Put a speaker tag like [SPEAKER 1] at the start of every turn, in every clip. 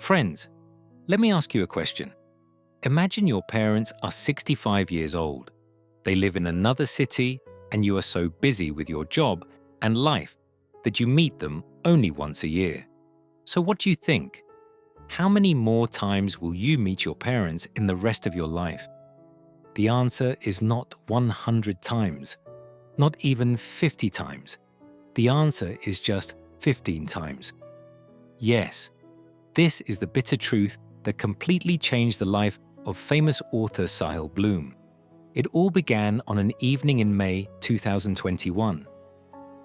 [SPEAKER 1] Friends, let me ask you a question. Imagine your parents are 65 years old. They live in another city, and you are so busy with your job and life that you meet them only once a year. So what do you think? How many more times will you meet your parents in the rest of your life? The answer is not 100 times, not even 50 times. The answer is just 15 times. Yes, this is the bitter truth that completely changed the life of famous author Sahil Bloom. It all began on an evening in May 2021,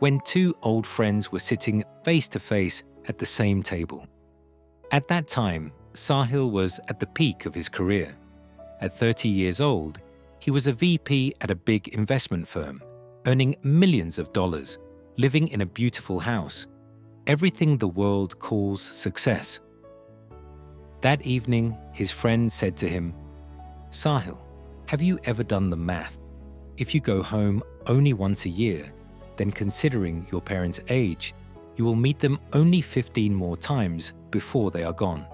[SPEAKER 1] when two old friends were sitting face to face at the same table. At that time, Sahil was at the peak of his career. At 30 years old, he was a VP at a big investment firm, earning millions of dollars, living in a beautiful house. Everything the world calls success. That evening, his friend said to him, "Sahil, have you ever done the math? If you go home only once a year, then considering your parents' age, you will meet them only 15 more times before they are gone."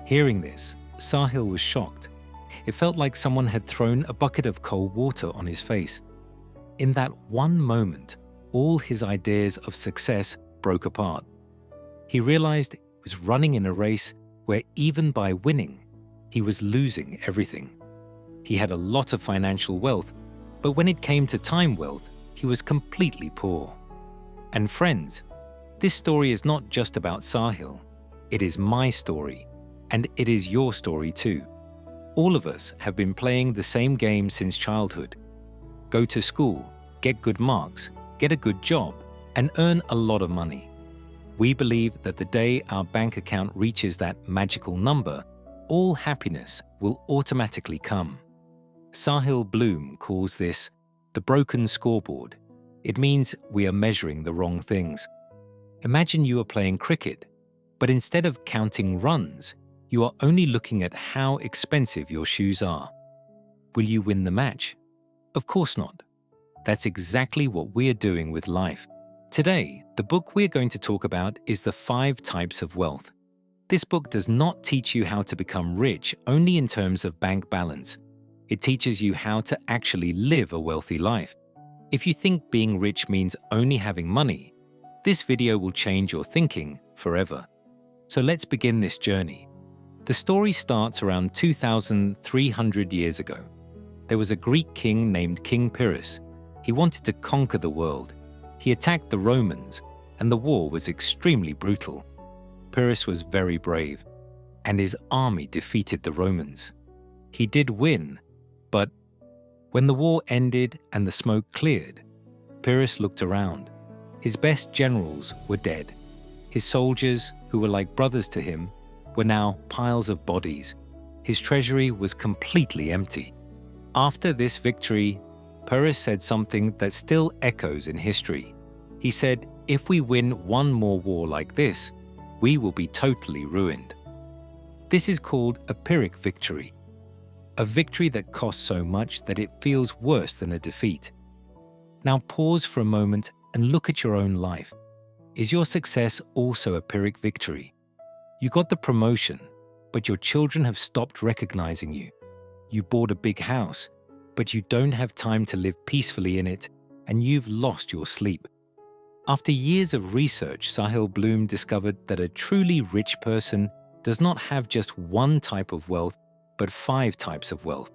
[SPEAKER 1] Hearing this, Sahil was shocked. It felt like someone had thrown a bucket of cold water on his face. In that one moment, all his ideas of success broke apart. He realized he was running in a race where even by winning, he was losing everything. He had a lot of financial wealth, but when it came to time wealth, he was completely poor. And friends, this story is not just about Sahil. It is my story, and it is your story too. All of us have been playing the same game since childhood. Go to school, get good marks, get a good job, and earn a lot of money. We believe that the day our bank account reaches that magical number, all happiness will automatically come. Sahil Bloom calls this the broken scoreboard. It means we are measuring the wrong things. Imagine you are playing cricket, but instead of counting runs, you are only looking at how expensive your shoes are. Will you win the match? Of course not. That's exactly what we are doing with life. Today, the book we're going to talk about is The 5 Types of Wealth. This book does not teach you how to become rich only in terms of bank balance. It teaches you how to actually live a wealthy life. If you think being rich means only having money, this video will change your thinking forever. So let's begin this journey. The story starts around 2,300 years ago. There was a Greek king named King Pyrrhus. He wanted to conquer the world. He attacked the Romans, and the war was extremely brutal. Pyrrhus was very brave, and his army defeated the Romans. He did win, but when the war ended and the smoke cleared, Pyrrhus looked around. His best generals were dead. His soldiers, who were like brothers to him, were now piles of bodies. His treasury was completely empty. After this victory, Pyrrhus said something that still echoes in history. He said, "If we win one more war like this, we will be totally ruined." This is called a Pyrrhic victory. A victory that costs so much that it feels worse than a defeat. Now pause for a moment and look at your own life. Is your success also a Pyrrhic victory? You got the promotion, but your children have stopped recognizing you. You bought a big house, but you don't have time to live peacefully in it, and you've lost your sleep. After years of research, Sahil Bloom discovered that a truly rich person does not have just one type of wealth, but 5 types of wealth.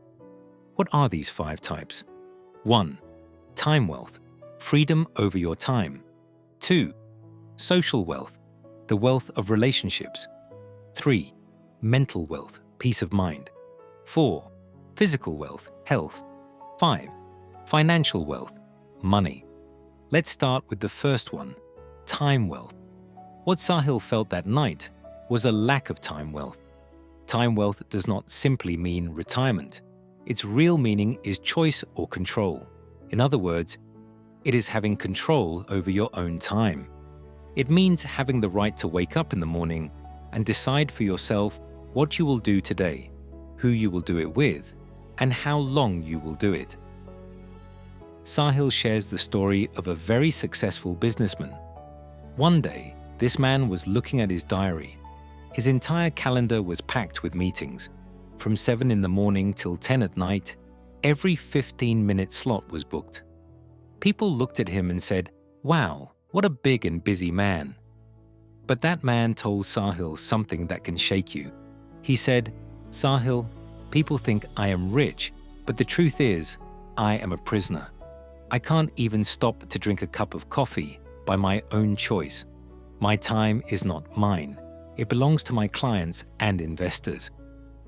[SPEAKER 1] What are these 5 types? 1. Time wealth, freedom over your time. 2. Social wealth, the wealth of relationships. 3. Mental wealth, peace of mind. 4. Physical wealth, health. 5. Financial wealth, money. Let's start with the first one, time wealth. What Sahil felt that night was a lack of time wealth. Time wealth does not simply mean retirement. Its real meaning is choice or control. In other words, it is having control over your own time. It means having the right to wake up in the morning and decide for yourself what you will do today, who you will do it with, and how long you will do it. Sahil shares the story of a very successful businessman. One day, this man was looking at his diary. His entire calendar was packed with meetings. From 7 in the morning till 10 at night, every 15-minute slot was booked. People looked at him and said, "Wow, what a big and busy man." But that man told Sahil something that can shake you. He said, "Sahil, people think I am rich, but the truth is, I am a prisoner. I can't even stop to drink a cup of coffee by my own choice. My time is not mine. It belongs to my clients and investors."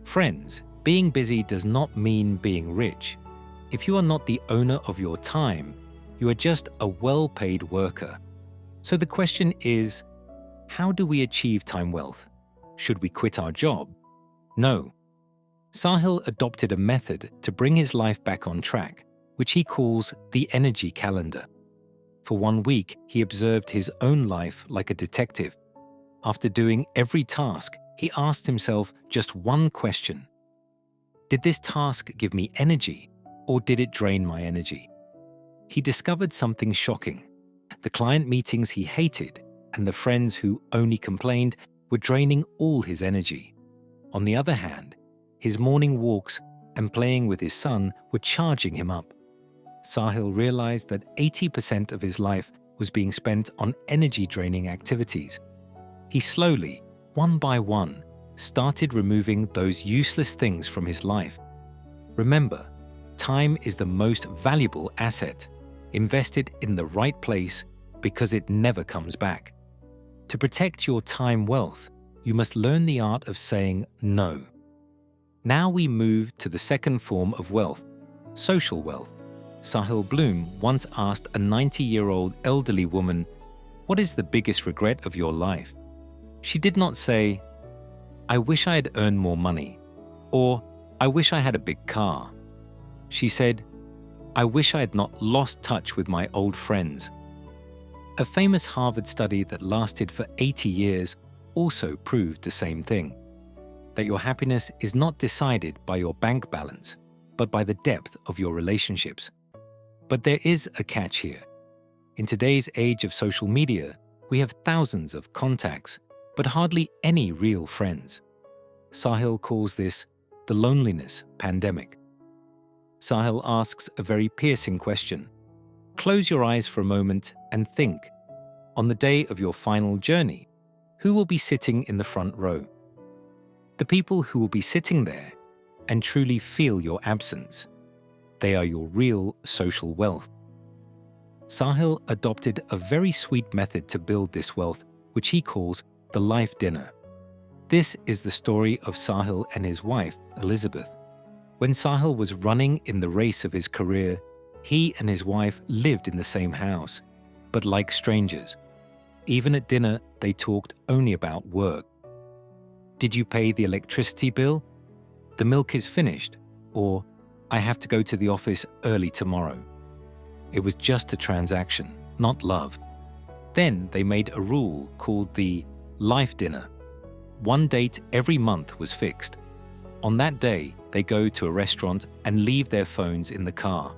[SPEAKER 1] Friends, being busy does not mean being rich. If you are not the owner of your time, you are just a well-paid worker. So the question is, how do we achieve time wealth? Should we quit our job? No. Sahil adopted a method to bring his life back on track, which he calls the energy calendar. For 1 week, he observed his own life like a detective. After doing every task, he asked himself just one question. Did this task give me energy, or did it drain my energy? He discovered something shocking. The client meetings he hated and the friends who only complained were draining all his energy. On the other hand, his morning walks and playing with his son were charging him up. Sahil realized that 80% of his life was being spent on energy-draining activities. He slowly, one by one, started removing those useless things from his life. Remember, time is the most valuable asset. Invested in the right place because it never comes back. To protect your time wealth, you must learn the art of saying no. Now we move to the second form of wealth, social wealth. Sahil Bloom once asked a 90-year-old elderly woman, "What is the biggest regret of your life?" She did not say, "I wish I had earned more money," or "I wish I had a big car." She said, "I wish I had not lost touch with my old friends." A famous Harvard study that lasted for 80 years also proved the same thing, that your happiness is not decided by your bank balance, but by the depth of your relationships. But there is a catch here. In today's age of social media, we have thousands of contacts, but hardly any real friends. Sahil calls this the loneliness pandemic. Sahil asks a very piercing question. Close your eyes for a moment and think. On the day of your final journey, who will be sitting in the front row? The people who will be sitting there and truly feel your absence. They are your real social wealth. Sahil adopted a very sweet method to build this wealth, which he calls the life dinner. This is the story of Sahil and his wife, Elizabeth. When Sahil was running in the race of his career, he and his wife lived in the same house, but like strangers. Even at dinner, they talked only about work. Did you pay the electricity bill? The milk is finished. Or, I have to go to the office early tomorrow. It was just a transaction, not love. Then they made a rule called the life dinner. One date every month was fixed. On that day, they go to a restaurant and leave their phones in the car.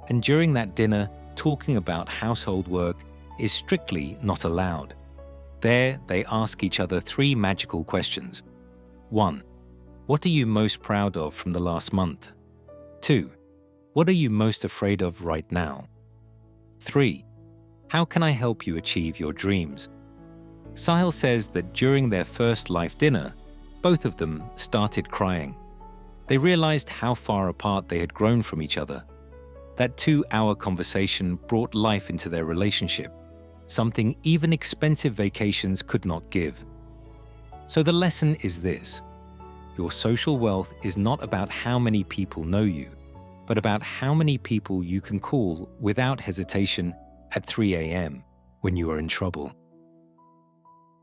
[SPEAKER 1] And during that dinner, talking about household work is strictly not allowed. There, they ask each other 3 magical questions. 1. What are you most proud of from the last month? 2. What are you most afraid of right now? 3. How can I help you achieve your dreams? Sahil says that during their first life dinner, both of them started crying. They realized how far apart they had grown from each other. That 2-hour conversation brought life into their relationship, something even expensive vacations could not give. So the lesson is this. Your social wealth is not about how many people know you, but about how many people you can call without hesitation at 3 a.m. when you are in trouble.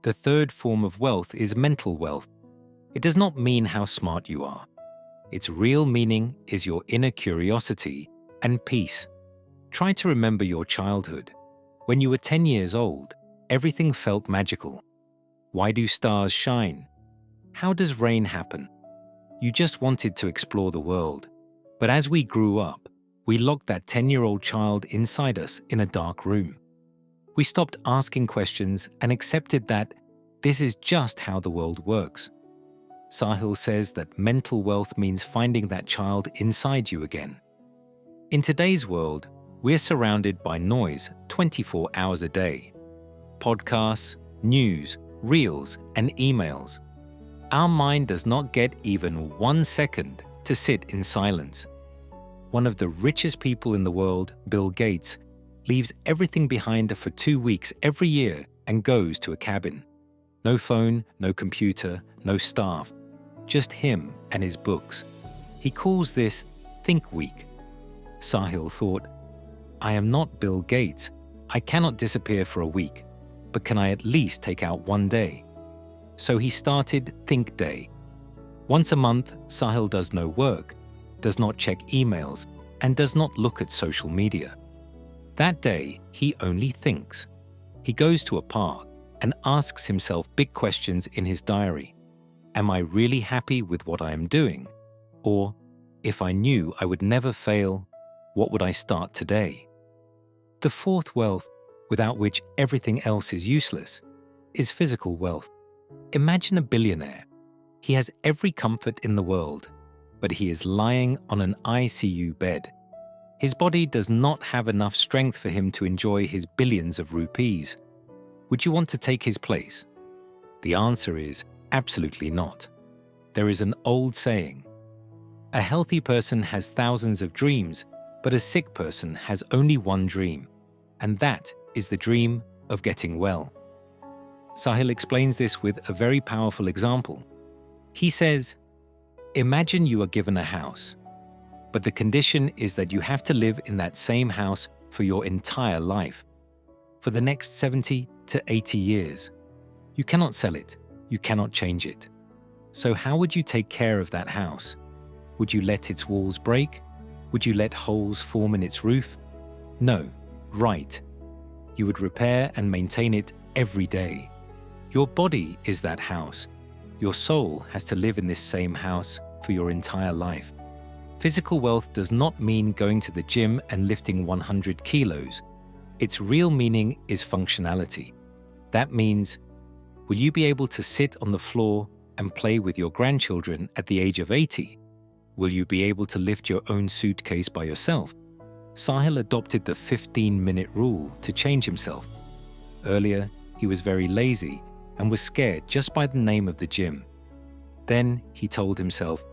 [SPEAKER 1] The third form of wealth is mental wealth. It does not mean how smart you are. Its real meaning is your inner curiosity and peace. Try to remember your childhood. When you were 10 years old, everything felt magical. Why do stars shine? How does rain happen? You just wanted to explore the world. But as we grew up, we locked that 10-year-old child inside us in a dark room. We stopped asking questions and accepted that This is just how the world works. Sahil says that mental wealth means finding that child inside you again. In today's world, we're surrounded by noise 24 hours a day. Podcasts, news, reels, and emails. Our mind does not get even 1 second to sit in silence. One of the richest people in the world, Bill Gates, leaves everything behind for 2 weeks every year and goes to a cabin. No phone, no computer, no staff, just him and his books. He calls this Think Week. Sahil thought, I am not Bill Gates. I cannot disappear for a week, but can I at least take out 1 day? So he started Think Day. Once a month, Sahil does no work, does not check emails, and does not look at social media. That day, he only thinks. He goes to a park and asks himself big questions in his diary. Am I really happy with what I am doing? Or, if I knew I would never fail, what would I start today? The fourth wealth, without which everything else is useless, is physical wealth. Imagine a billionaire. He has every comfort in the world, but he is lying on an ICU bed. His body does not have enough strength for him to enjoy his billions of rupees. Would you want to take his place? The answer is absolutely not. There is an old saying, a healthy person has thousands of dreams, but a sick person has only one dream, and that is the dream of getting well. Sahil explains this with a very powerful example. He says, imagine you are given a house, but the condition is that you have to live in that same house for your entire life, for the next 70 to 80 years. You cannot sell it, you cannot change it. So how would you take care of that house? Would you let its walls break? Would you let holes form in its roof? No, right. You would repair and maintain it every day. Your body is that house. Your soul has to live in this same house for your entire life. Physical wealth does not mean going to the gym and lifting 100 kilos. Its real meaning is functionality. That means, will you be able to sit on the floor and play with your grandchildren at the age of 80? Will you be able to lift your own suitcase by yourself? Sahil adopted the 15-minute rule to change himself. Earlier, he was very lazy and was scared just by the name of the gym. Then he told himself,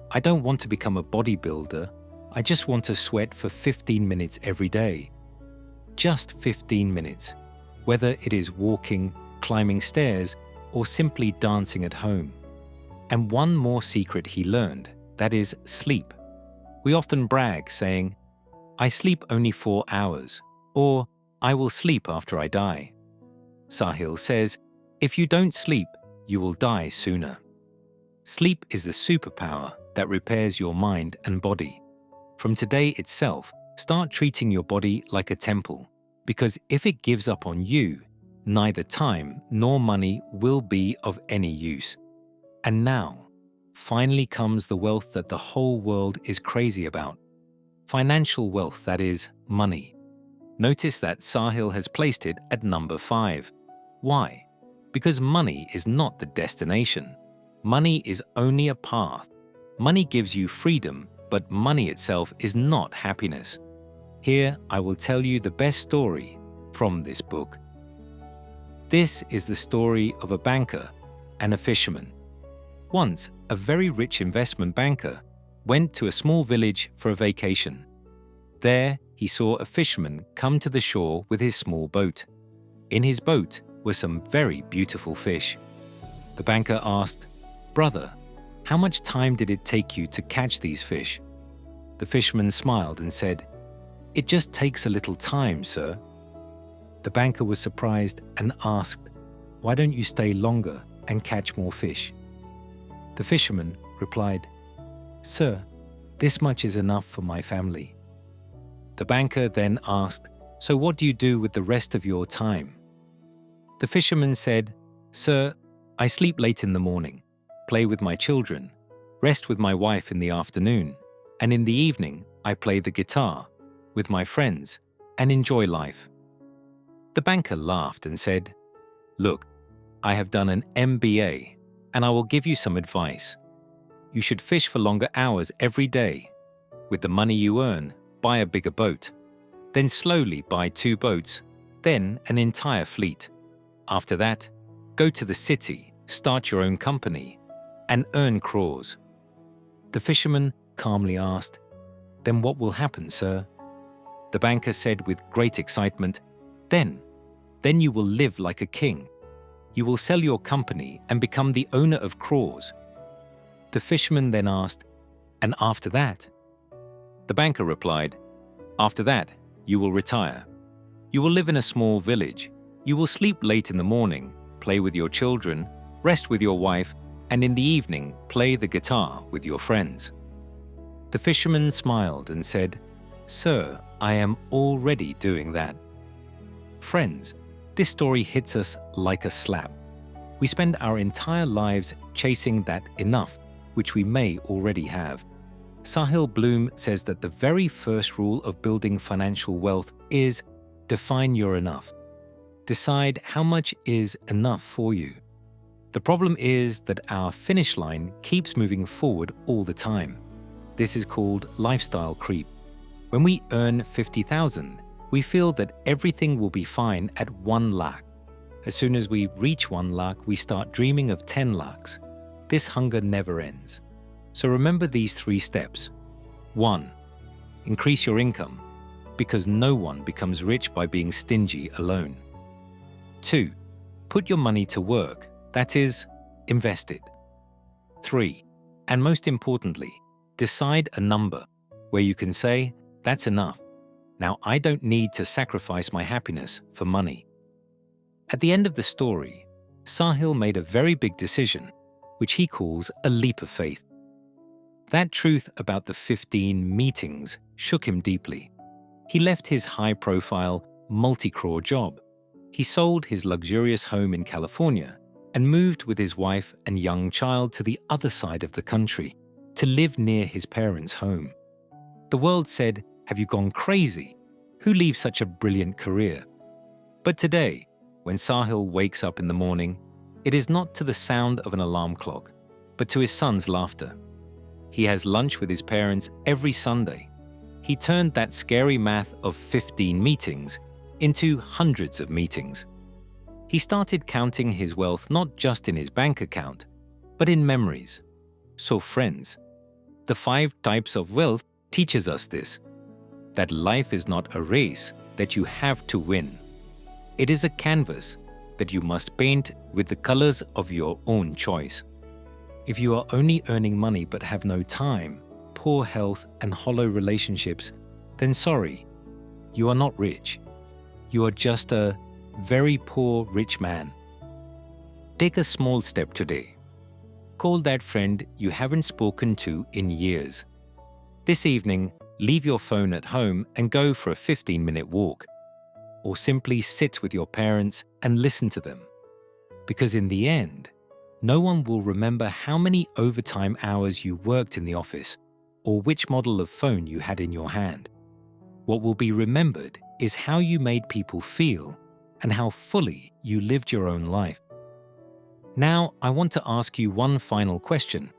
[SPEAKER 1] I don't want to become a bodybuilder, I just want to sweat for 15 minutes every day. Just 15 minutes, whether it is walking, climbing stairs, or simply dancing at home. And one more secret he learned, that is sleep. We often brag saying, I sleep only 4 hours, or I will sleep after I die. Sahil says, if you don't sleep, you will die sooner. Sleep is the superpower that repairs your mind and body. From today itself, start treating your body like a temple, because if it gives up on you, neither time nor money will be of any use. And now, finally comes the wealth that the whole world is crazy about. Financial wealth, that is, money. Notice that Sahil has placed it at number 5. Why? Because money is not the destination. Money is only a path. Money gives you freedom, but money itself is not happiness. Here I will tell you the best story from this book. This is the story of a banker and a fisherman. Once, a very rich investment banker went to a small village for a vacation. There, he saw a fisherman come to the shore with his small boat. In his boat were some very beautiful fish. The banker asked, "Brother, how much time did it take you to catch these fish?" The fisherman smiled and said, "It just takes a little time, sir." The banker was surprised and asked, "Why don't you stay longer and catch more fish?" The fisherman replied, "Sir, this much is enough for my family." The banker then asked, "So what do you do with the rest of your time?" The fisherman said, "Sir, I sleep late in the morning, play with my children, rest with my wife in the afternoon, and in the evening I play the guitar with my friends and enjoy life." The banker laughed and said, "Look, I have done an MBA, and I will give you some advice. You should fish for longer hours every day. With the money you earn, buy a bigger boat. Then slowly buy 2 boats, then an entire fleet. After that, go to the city, start your own company, and earn crores. The fisherman calmly asked, "Then what will happen, sir?" The banker said with great excitement, Then you will live like a king. You will sell your company and become the owner of crores." The fisherman then asked, "And after that?" The banker replied, "After that, you will retire. You will live in a small village. You will sleep late in the morning, play with your children, rest with your wife, and in the evening play the guitar with your friends." The fisherman smiled and said, "Sir, I am already doing that." Friends, this story hits us like a slap. We spend our entire lives chasing that enough, which we may already have. Sahil Bloom says that the very first rule of building financial wealth is define your enough. Decide how much is enough for you. The problem is that our finish line keeps moving forward all the time. This is called lifestyle creep. When we earn 50,000, we feel that everything will be fine at 1 lakh. As soon as we reach 1 lakh, we start dreaming of 10 lakhs. This hunger never ends. So remember these 3 steps. 1. Increase your income, because no one becomes rich by being stingy alone. 2. Put your money to work, that is, invest it. 3. And most importantly, decide a number where you can say, "That's enough. Now I don't need to sacrifice my happiness for money." At the end of the story, Sahil made a very big decision, which he calls a leap of faith. That truth about the 15 meetings shook him deeply. He left his high-profile, multi-crore job. He sold his luxurious home in California and moved with his wife and young child to the other side of the country to live near his parents' home. The world said, "Have you gone crazy? Who leaves such a brilliant career?" But today, when Sahil wakes up in the morning, it is not to the sound of an alarm clock, but to his son's laughter. He has lunch with his parents every Sunday. He turned that scary math of 15 meetings into hundreds of meetings. He started counting his wealth not just in his bank account, but in memories. So friends, the 5 types of wealth teaches us this, that life is not a race that you have to win. It is a canvas that you must paint with the colors of your own choice. If you are only earning money but have no time, poor health, and hollow relationships, then sorry, you are not rich. You are just a very poor rich man. Take a small step today. Call that friend you haven't spoken to in years. This evening, leave your phone at home and go for a 15-minute walk. Or simply sit with your parents and listen to them. Because in the end, no one will remember how many overtime hours you worked in the office or which model of phone you had in your hand. What will be remembered is how you made people feel and how fully you lived your own life. Now, I want to ask you one final question.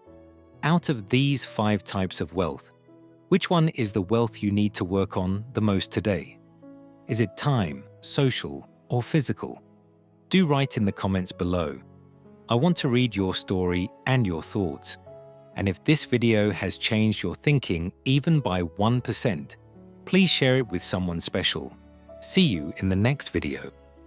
[SPEAKER 1] Out of these 5 types of wealth, which one is the wealth you need to work on the most today? Is it time, social, or physical? Do write in the comments below. I want to read your story and your thoughts. And if this video has changed your thinking even by 1%, please share it with someone special. See you in the next video.